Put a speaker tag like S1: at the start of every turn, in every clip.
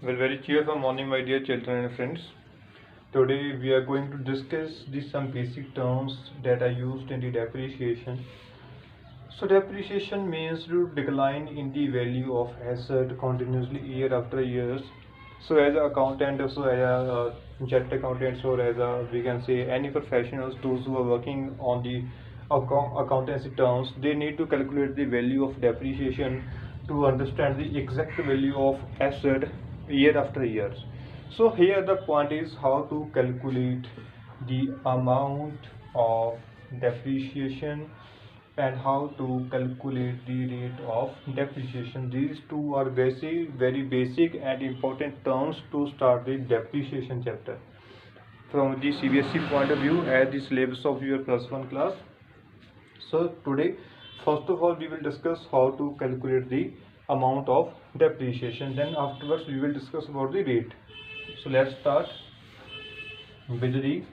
S1: Well, very cheerful morning, my dear children and friends. Today we are going to discuss some basic terms that are used in the depreciation. So depreciation means to decline in the value of asset continuously year after years. So as an accountant, so as a jet accountant, or as a, we can say any professionals, those who are working on the accountancy terms, they need to calculate the value of depreciation to understand the exact value of asset year after years. So here the point is how to calculate the amount of depreciation and how to calculate the rate of depreciation. These two are very basic and important terms to start the depreciation chapter from the CBSE point of view as the syllabus of your +1 class. So today, first of all, we will discuss how to calculate the amount of depreciation. Then afterwards, we will discuss about the rate. So let's start with the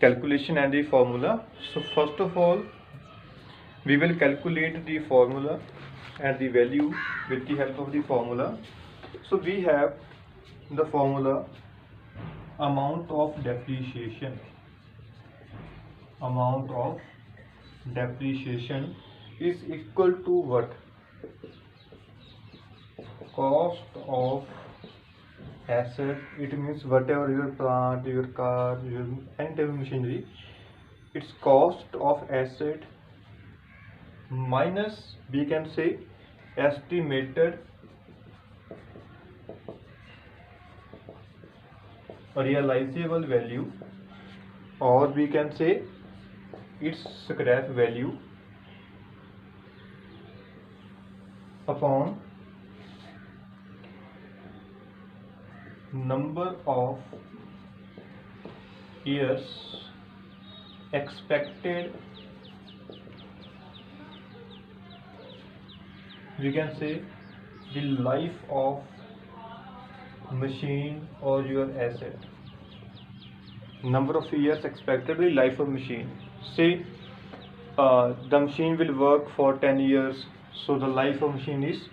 S1: calculation and the formula. So first of all, we will calculate the formula and the value with the help of the formula. So we have the formula amount of depreciation. Amount of depreciation is equal to what? Cost of asset. It means whatever your plant, your car, your any type of machinery, its cost of asset minus, we can say, estimated realizable value, or we can say its scrap value upon number of years expected, we can say, the life of machine or your asset. Number of years expected, the life of machine. Say the machine will work for 10 years, so the life of machine is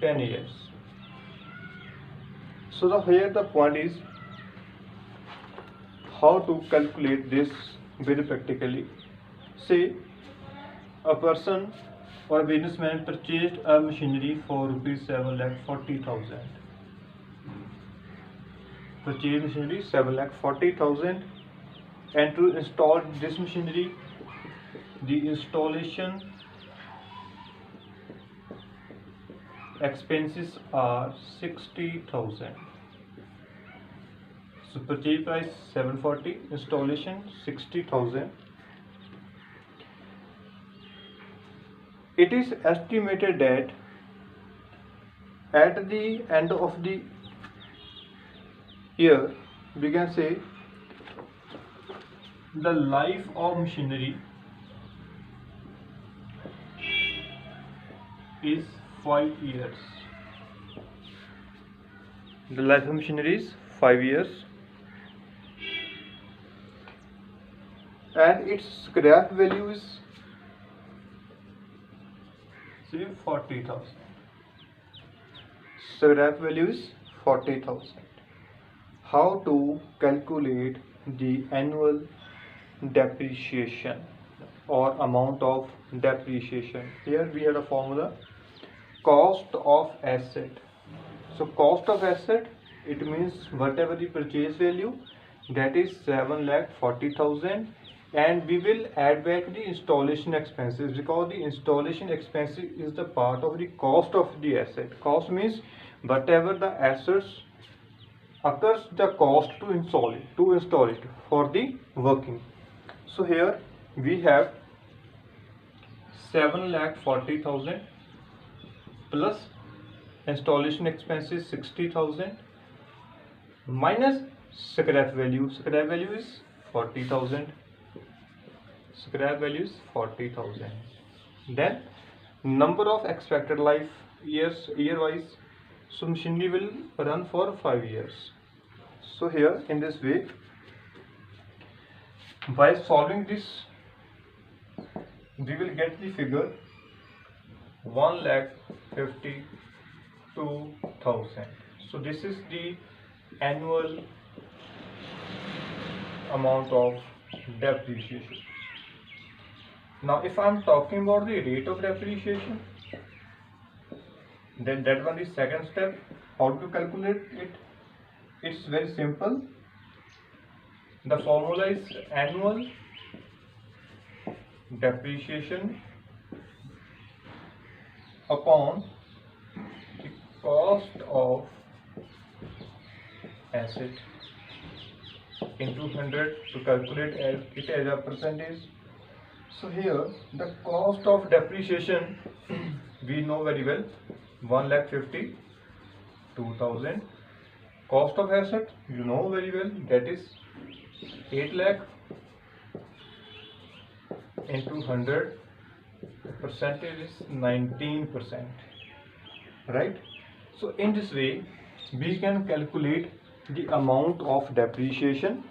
S1: 10 years. So here the point is how to calculate this very practically. Say a person or a businessman purchased a machinery for ₹7,40,000. Purchased machinery 7,40,000, and to install this machinery, the installation expenses are 60,000. So purchase price 740, installation 60,000. It is estimated that at the end of the year, we can say the life of machinery is 5 years. The life of machinery is 5 years, and its scrap value is say 40,000. Scrap value is 40,000. How to calculate the annual depreciation or amount of depreciation? Here we have a formula, cost of asset. So cost of asset, it means whatever the purchase value, that is 7,40,000, and we will add back the installation expenses, because the installation expenses is the part of the cost of the asset. Cost means whatever the assets occurs the cost to install it for the working. So here we have 7,40,000 plus installation expenses 60,000 minus scrap value. Scrap value is 40,000. Scrap value is 40,000. Then number of expected life years year wise. So machinery will run for 5 years. So here in this way, by solving this, we will get the figure 1,52,000. So this is the annual amount of depreciation. Now if I am talking about the rate of depreciation, then that one is second step. How to calculate it? It's very simple. The formula is annual depreciation upon the cost of asset into 100 to calculate it as a percentage. So here the cost of depreciation we know very well, 1,52,000. Cost of asset you know very well, that is 8 lakh into 100, percentage is 19%, right? So in this way we can calculate the amount of depreciation,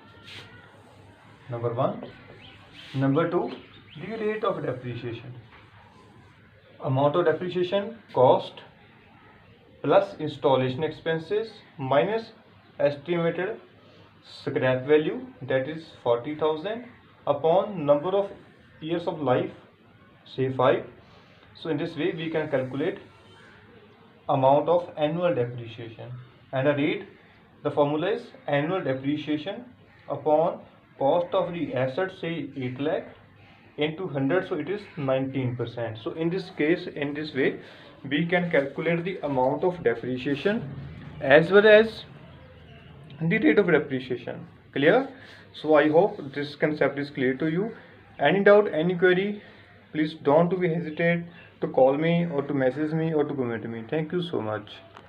S1: number one. Number two, the rate of depreciation. Amount of depreciation, cost plus installation expenses minus estimated scrap value, that is 40,000, upon number of years of life, say 5. So in this way we can calculate amount of annual depreciation. And a rate, the formula is annual depreciation upon cost of the asset, say 8 lakh, into 100, so it is 19%. So in this case, in this way we can calculate the amount of depreciation as well as the rate of depreciation. Clear? So I hope this concept is clear to you. Any doubt, any query, please don't be hesitate to call me or to message me or to comment me. Thank you so much.